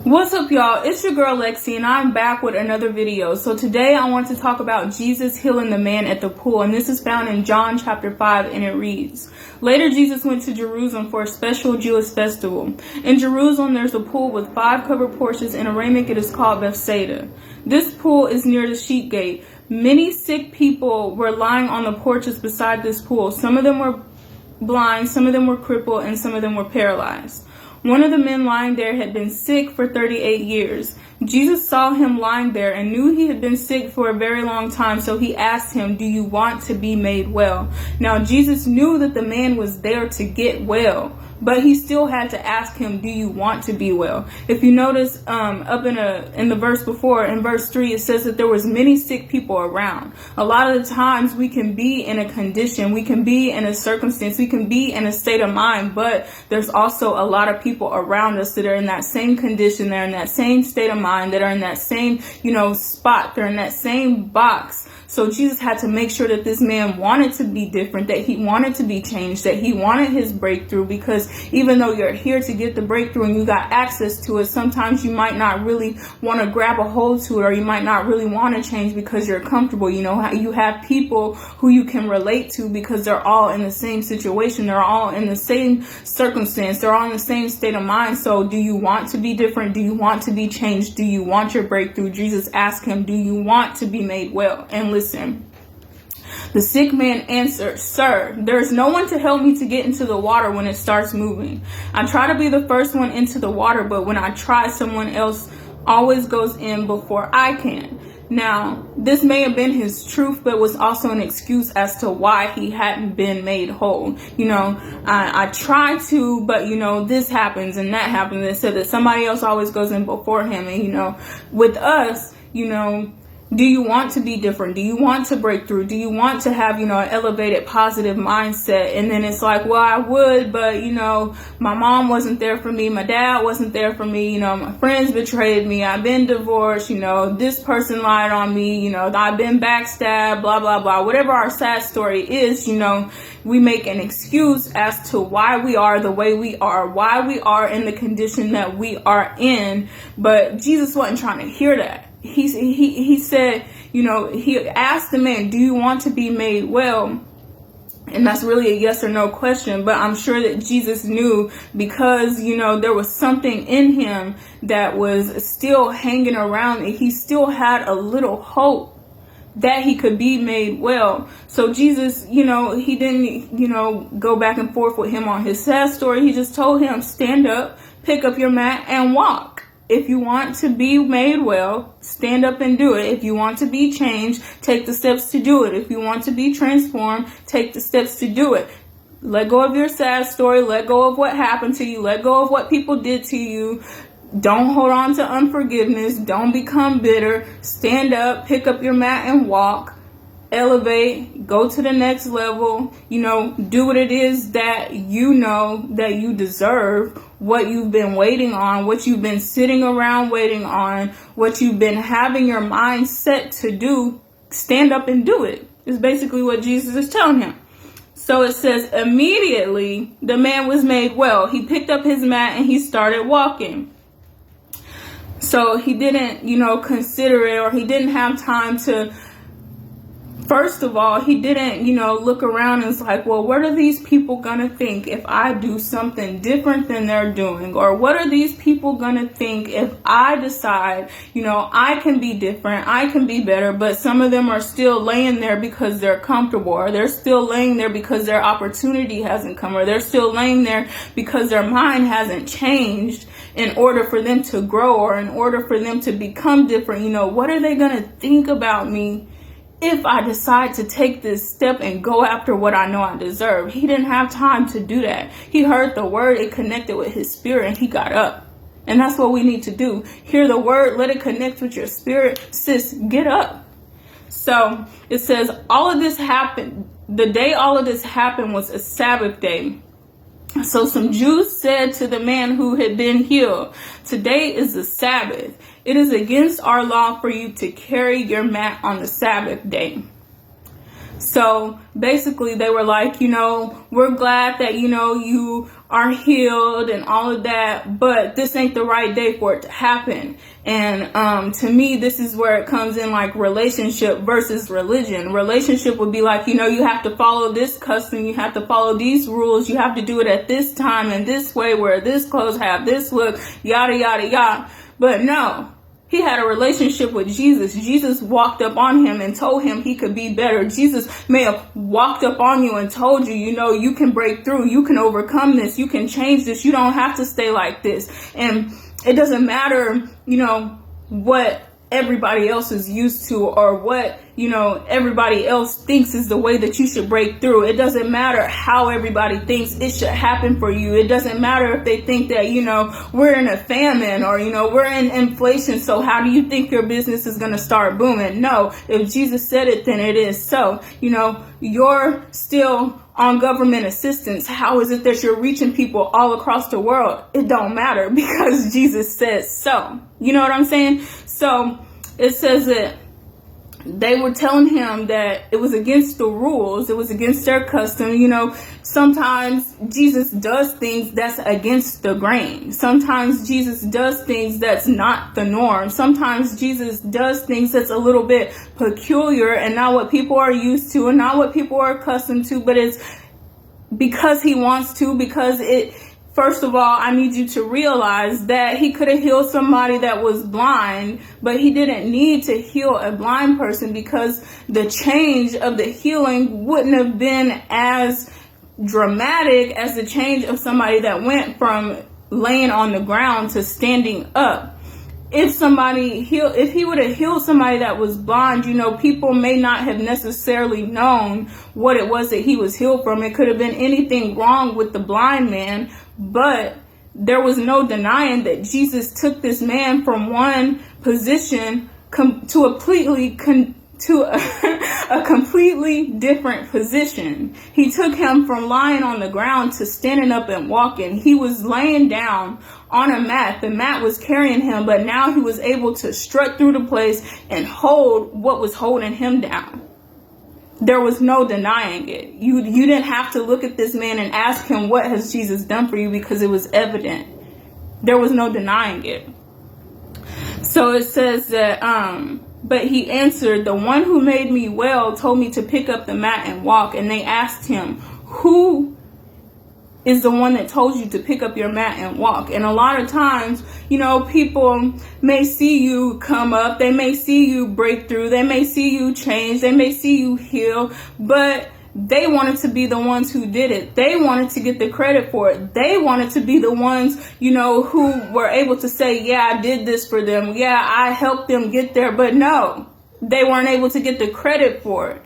What's up, y'all? It's your girl Lexi, and I'm back with another video. So today I want to talk about Jesus healing the man at the pool, and this is found in John chapter 5, and it reads, "Later Jesus went to Jerusalem for a special Jewish festival. In Jerusalem there's a pool with 5 covered porches. In Aramaic it is called Bethsaida. This pool is near the sheep gate. Many sick people were lying on the porches beside this pool. Some of them were blind, some of them were crippled, and some of them were paralyzed. One of the men lying there had been sick for 38 years. Jesus saw him lying there and knew he had been sick for a very long time, so he asked him, 'Do you want to be made well?' Now Jesus knew that the man was there to get well, but he still had to ask him, 'Do you want to be well?' If you notice, up in the verse before, in verse 3, it says that there was many sick people around. A lot of the times we can be in a condition, we can be in a circumstance, we can be in a state of mind, but there's also a lot of people around us that are in that same condition, they're in that same state of mind, that are in that same, spot, they're in that same box. So Jesus had to make sure that this man wanted to be different, that he wanted to be changed, that he wanted his breakthrough, because even though you're here to get the breakthrough and you got access to it, sometimes you might not really want to grab a hold to it, or you might not really want to change because you're comfortable. You have people who you can relate to because they're all in the same situation. They're all in the same circumstance. They're all in the same state of mind. So do you want to be different? Do you want to be changed? Do you want your breakthrough? Jesus asked him, "Do you want to be made well?" And listen, the sick man answered, "Sir, there's no one to help me to get into the water when it starts moving. I try to be the first one into the water, but when I try, someone else always goes in before I can." Now, this may have been his truth, but was also an excuse as to why he hadn't been made whole. I try to, but this happens and that happens. It said that somebody else always goes in before him. And with us, do you want to be different? Do you want to break through? Do you want to have, an elevated, positive mindset? And then it's like, well, I would, but, my mom wasn't there for me. My dad wasn't there for me. My friends betrayed me. I've been divorced. This person lied on me. I've been backstabbed, blah, blah, blah. Whatever our sad story is, we make an excuse as to why we are the way we are, why we are in the condition that we are in. But Jesus wasn't trying to hear that. He said, he asked the man, "Do you want to be made well?" And that's really a yes or no question. But I'm sure that Jesus knew, because, there was something in him that was still hanging around, and he still had a little hope that he could be made well. So Jesus, he didn't, go back and forth with him on his sad story. He just told him, stand up, pick up your mat, and walk. If you want to be made well, stand up and do it. If you want to be changed, take the steps to do it. If you want to be transformed, take the steps to do it. Let go of your sad story. Let go of what happened to you. Let go of what people did to you. Don't hold on to unforgiveness. Don't become bitter. Stand up, pick up your mat, and walk. Elevate, go to the next level, do what it is that that you deserve, what you've been waiting on, what you've been sitting around waiting on, what you've been having your mind set to do. Stand up and do it. Is basically what Jesus is telling him. So it says, immediately the man was made well. He picked up his mat and he started walking. So he didn't, consider it, or he didn't have time to. First of all, he didn't, look around and was like, well, what are these people going to think if I do something different than they're doing? Or what are these people going to think if I decide, I can be different, I can be better, but some of them are still laying there because they're comfortable, or they're still laying there because their opportunity hasn't come, or they're still laying there because their mind hasn't changed in order for them to grow, or in order for them to become different. What are they going to think about me if I decide to take this step and go after what I know I deserve? He didn't have time to do that. He heard the word, it connected with his spirit, and he got up. And that's what we need to do. Hear the word, let it connect with your spirit. Sis, get up. So it says, all of this happened. The day all of this happened was a Sabbath day. So some Jews said to the man who had been healed, "Today is the Sabbath. It is against our law for you to carry your mat on the Sabbath day." So basically they were like, we're glad that, you are healed and all of that, but this ain't the right day for it to happen. And to me, this is where it comes in, like relationship versus religion. Relationship would be like, you have to follow this custom, you have to follow these rules, you have to do it at this time and this way, where this clothes have this look, yada, yada, yada. But no. He had a relationship with Jesus. Jesus walked up on him and told him he could be better. Jesus may have walked up on you and told you, you can break through. You can overcome this. You can change this. You don't have to stay like this. And it doesn't matter, what everybody else is used to, or what, everybody else thinks is the way that you should break through. It doesn't matter how everybody thinks it should happen for you. It doesn't matter if they think that, we're in a famine, or, we're in inflation. So how do you think your business is going to start booming? No, if Jesus said it, then it is so. You're still on government assistance. How is it that you're reaching people all across the world? It don't matter, because Jesus says so. You know what I'm saying? So it says that they were telling him that it was against the rules. It was against their custom. Sometimes Jesus does things that's against the grain. Sometimes Jesus does things that's not the norm. Sometimes Jesus does things that's a little bit peculiar and not what people are used to and not what people are accustomed to, but it's because he wants to, First of all, I need you to realize that he could have healed somebody that was blind, but he didn't need to heal a blind person, because the change of the healing wouldn't have been as dramatic as the change of somebody that went from laying on the ground to standing up. If he would have healed somebody that was blind, people may not have necessarily known what it was that he was healed from. It could have been anything wrong with the blind man, but there was no denying that Jesus took this man from one position to a completely different position. He took him from lying on the ground to standing up and walking. He was laying down on a mat. The mat was carrying him, but now he was able to strut through the place and hold what was holding him down. There was no denying it. You didn't have to look at this man and ask him, what has Jesus done for you? Because it was evident. There was no denying it. So it says that, but he answered, the one who made me well told me to pick up the mat and walk. And they asked him, who is the one that told you to pick up your mat and walk? And a lot of times, people may see you come up, they may see you break through, they may see you change, they may see you heal, but they wanted to be the ones who did it. They wanted to get the credit for it. They wanted to be the ones, who were able to say, yeah, I did this for them. Yeah, I helped them get there. But no, they weren't able to get the credit for it.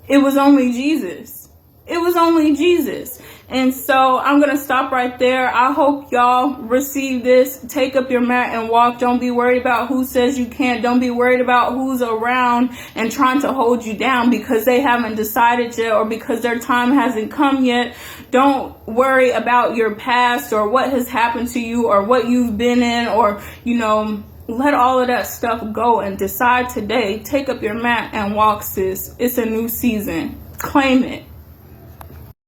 It was only Jesus. It was only Jesus. And so I'm going to stop right there. I hope y'all receive this. Take up your mat and walk. Don't be worried about who says you can't. Don't be worried about who's around and trying to hold you down because they haven't decided yet or because their time hasn't come yet. Don't worry about your past or what has happened to you or what you've been in or, let all of that stuff go and decide today. Take up your mat and walk, sis. It's a new season. Claim it.